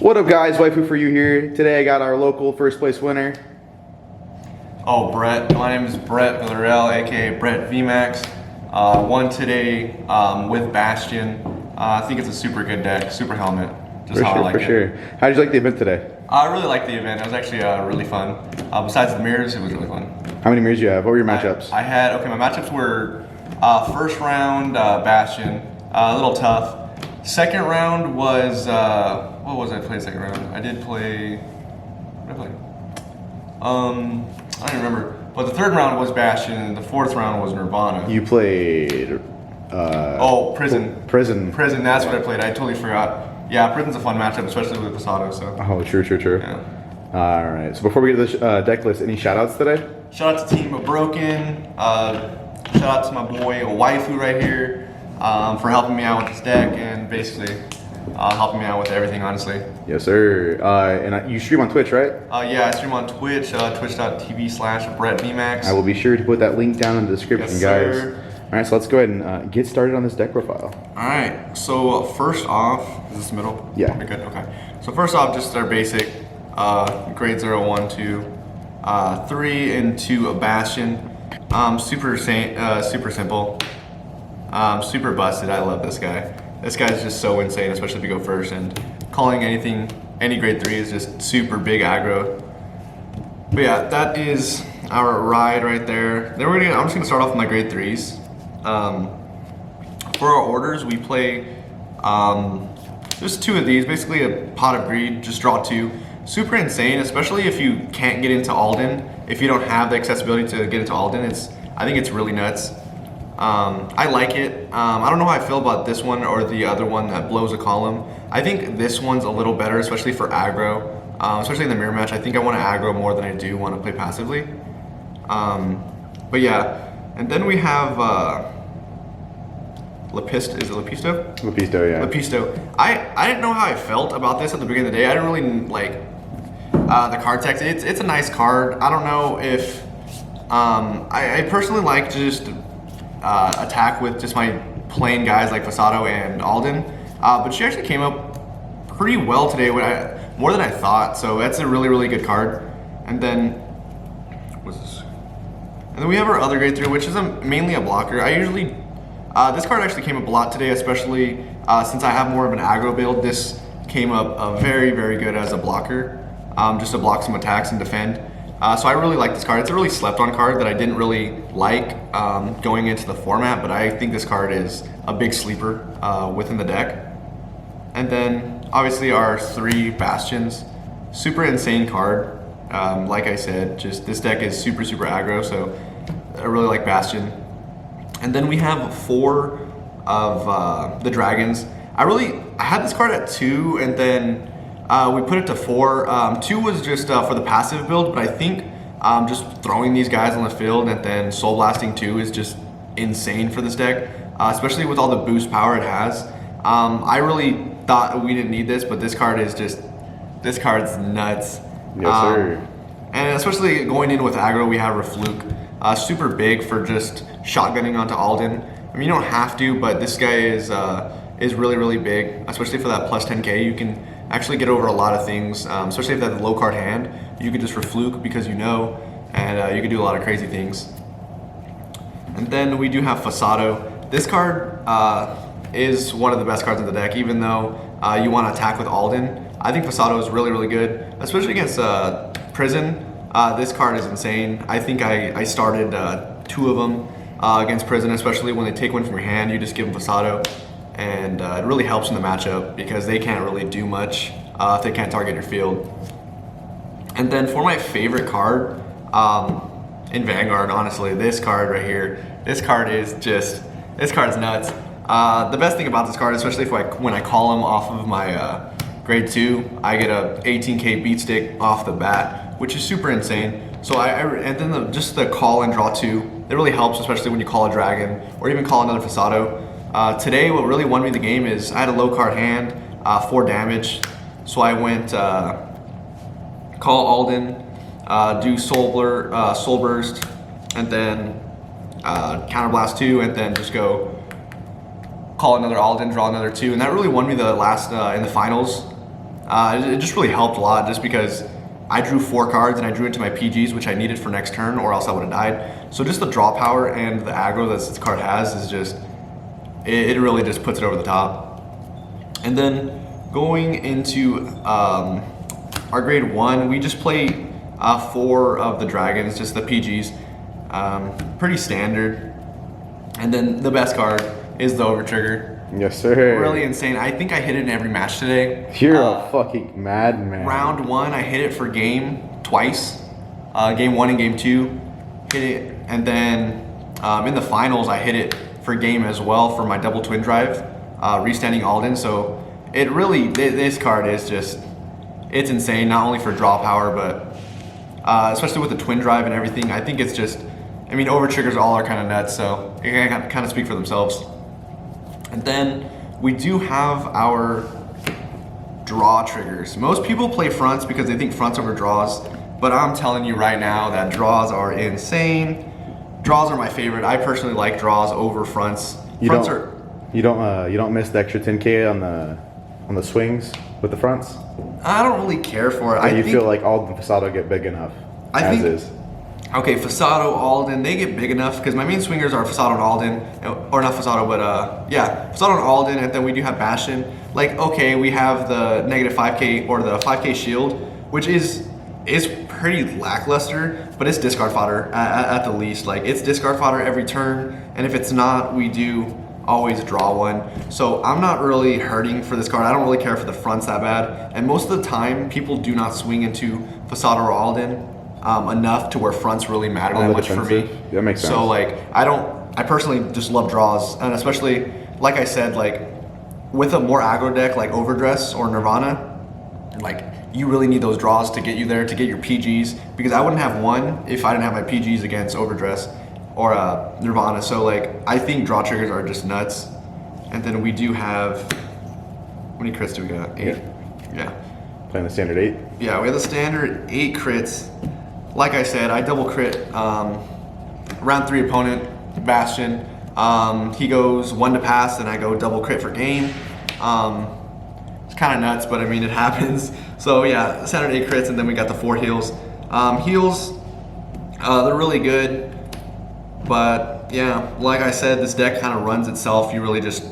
What up, guys? Waifu for you here. Today I got our local first place winner. Oh, Brett. My name is Brett VMAX, aka Brett VMAX. Won today with Bastion. I think it's a super good deck, super helmet. Just how I like it. For sure. How did you like the event today? I really liked the event. It was actually really fun. Besides the mirrors, it was really fun. How many mirrors do you have? What were your matchups? I had, okay, my matchups were first round Bastion, a little tough. Second round was, what was I playing second round? I did play, what did I play? I don't remember. But the third round was Bastion, and the fourth round was Nirvana. You played... oh, Prison. Prison. Prison, that's what I played. I totally forgot. Yeah, Prison's a fun matchup, especially with Pasado, so. Oh, true. Yeah. Alright, so before we get to the deck list, any shout outs today? Shout out to Team of Broken. Shout out to my boy, Waifu right here, for helping me out with this deck and basically helping me out with everything, honestly. Yes, sir. And you stream on Twitch, right? Yeah, I stream on Twitch, twitch.tv/Brett VMAX. I will be sure to put that link down in the description, yes, guys. Sir. All right, so let's go ahead and get started on this deck profile. All right, so first off, is this middle? Yeah. Okay, good, okay. So first off, just our basic grade 0, 1, 2, 3 into a Bastion. Super simple. Super busted, I love this guy. This guy's just so insane, especially if you go first, and calling anything, any grade 3 is just super big aggro. But yeah, that is our ride right there. Then I'm just gonna start off with my grade 3s. For our orders, we play just 2 of these, basically a pot of greed, just draw 2. Super insane, especially if you can't get into Alden. If you don't have the accessibility to get into Alden, I think it's really nuts. I like it. I don't know how I feel about this one or the other one that blows a column. I think this one's a little better, especially for aggro, especially in the mirror match. I think I want to aggro more than I do want to play passively. But yeah, and then we have Lepisto, is it Lepisto? Lepisto, yeah. Lepisto. I didn't know how I felt about this at the beginning of the day. I didn't really like the card text. It's a nice card. I don't know if I personally like to just attack with just my plain guys like Pasado and Alden. But she actually came up pretty well today, more than I thought. So that's a really, really good card. And then what's this? And then we have our other grade 3, which is mainly a blocker. I usually this card actually came up a lot today, especially since I have more of an aggro build. This came up very, very good as a blocker, just to block some attacks and defend. So I really like this card. It's a really slept on card that I didn't really like going into the format, but I think this card is a big sleeper within the deck. And then obviously our 3 Bastions, super insane card. Like I said, just this deck is super, super aggro, so I really like Bastion. And then we have 4 of the Dragons. I had this card at 2, and then we put it to 4. 2 was just for the passive build, but I think just throwing these guys on the field and then Soul Blasting 2 is just insane for this deck, especially with all the boost power it has. I really thought we didn't need this, but this card's nuts. Yes, sir. And especially going in with aggro, we have Refluke. Super big for just shotgunning onto Alden. I mean, you don't have to, but this guy is really, really big, especially for that plus 10k. You can actually get over a lot of things, especially if they have a low card hand. You can just Refluke because you know, and you can do a lot of crazy things. And then we do have Pasado. This card is one of the best cards in the deck, even though you want to attack with Alden. I think Pasado is really, really good, especially against Prison. This card is insane. I think I started 2 of them against Prison, especially when they take one from your hand, you just give them Pasado. And it really helps in the matchup because they can't really do much if they can't target your field. And then for my favorite card in Vanguard, honestly, this card right here, this card's nuts. The best thing about this card, especially when I call him off of my grade 2, I get a 18k beat stick off the bat, which is super insane. So and then just the call and draw 2, it really helps, especially when you call a dragon or even call another Pasado. Today, what really won me the game is I had a low card hand, 4 damage. So I went call Alden, do Soul Burst, and then Counterblast 2, and then just go call another Alden, draw another 2, and that really won me the last in the finals. it just really helped a lot just because I drew 4 cards and I drew into my PGs, which I needed for next turn or else I would have died. So just the draw power and the aggro that this card has is just, it really just puts it over the top. And then going into our grade 1, we just play 4 of the dragons, just the PGs, pretty standard. And then the best card is the overtrigger. Yes, sir. Really insane. I think I hit it in every match today. You're a fucking madman. Round 1, I hit it for game twice. Game 1 and game 2, hit it. And then in the finals, I hit it for game as well for my double twin drive, restanding Alden. So it really, this card is just, it's insane, not only for draw power, but especially with the twin drive and everything. I think it's just, I mean, over triggers all are kind of nuts, so it can kind of speak for themselves. And then we do have our draw triggers. Most people play fronts because they think fronts over draws, but I'm telling you right now that draws are insane. Draws are my favorite. I personally like draws over fronts. You don't miss the extra 10K on the swings with the fronts? I don't really care for it. You feel like all the Fasado get big enough as is? Okay, Fasado, Alden, they get big enough because my main swingers are Fasado and Alden, or not Fasado, but yeah, Fasado and Alden, and then we do have Bastion. Like, okay, we have the negative 5K or the 5K shield, which is pretty lackluster, but it's discard fodder at the least. Like, it's discard fodder every turn, and if it's not, we do always draw one. So I'm not really hurting for this card. I don't really care for the fronts that bad, and most of the time, people do not swing into Fasado or Alden enough to where fronts really matter that much for me. That makes sense. So like, I personally just love draws, and especially, like I said, like with a more aggro deck like Overdress or Nirvana, like you really need those draws to get you there, to get your PGs, because I wouldn't have one if I didn't have my PGs against Overdress or Nirvana. So like, I think draw triggers are just nuts. And then we do have, how many crits do we got? 8? Yeah. Playing the standard 8? Yeah, we have the standard 8 crits. Like I said, I double crit round 3 opponent, Bastion. He goes 1 to pass, and I go double crit for game. It's kind of nuts, but I mean, it happens. So yeah, standard 8 crits, and then we got the 4 heals. Heals, they're really good, but yeah, like I said, this deck kind of runs itself. You really just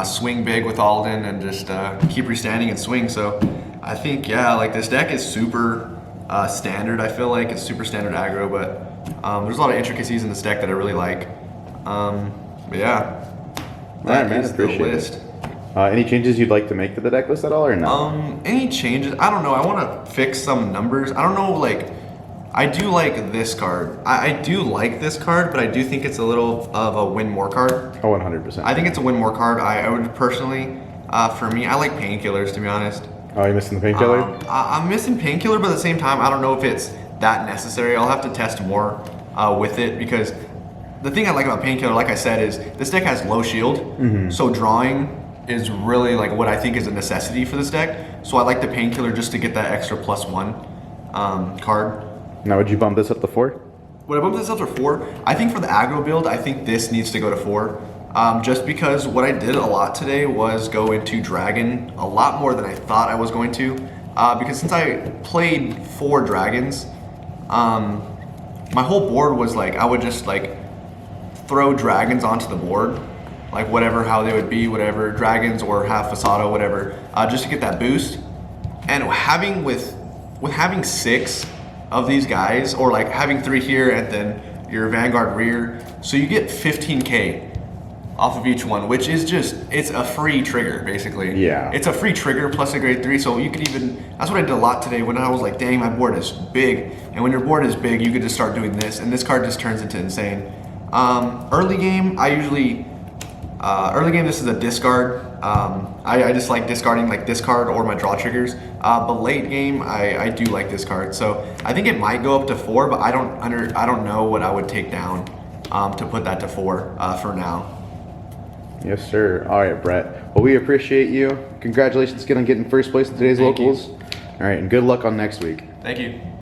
swing big with Alden and just keep restanding and swing. So I think, yeah, like this deck is super standard. I feel like it's super standard aggro, but there's a lot of intricacies in this deck that I really like. But yeah, that is the list. Any changes you'd like to make to the deck list at all, or no? Any changes? I don't know. I want to fix some numbers. I don't know, like, I do like this card. I do like this card, but I do think it's a little of a win more card. Oh, 100%. I think it's a win more card. I would personally, for me, I like painkillers, to be honest. Oh, you're missing the painkiller? I'm missing painkiller, but at the same time, I don't know if it's that necessary. I'll have to test more with it, because the thing I like about painkiller, like I said, is this deck has low shield, so drawing is really like what I think is a necessity for this deck. So I like the painkiller just to get that extra +1 card. Now, would you bump this up to 4? Would I bump this up to 4? I think for the aggro build, I think this needs to go to 4. Just because what I did a lot today was go into Dragon a lot more than I thought I was going to. Because since I played 4 Dragons, my whole board was like, I would just like throw Dragons onto the board. Like whatever, how they would be, whatever, Dragons or half Fasado, whatever, just to get that boost. And with having 6 of these guys, or like having 3 here and then your Vanguard rear, so you get 15K off of each one, which is just, it's a free trigger, basically. Yeah. It's a free trigger plus a grade 3, so you could even, that's what I did a lot today when I was like, dang, my board is big. And when your board is big, you could just start doing this, and this card just turns into insane. Early game, I usually, early game, this is a discard. I just like discarding like this card or my draw triggers. But late game, I do like this card. So I think it might go up to 4, but I don't know what I would take down to put that to 4 for now. Yes, sir. All right, Brett. Well, we appreciate you. Congratulations again on getting first place in today's locals. All right, and good luck on next week. Thank you.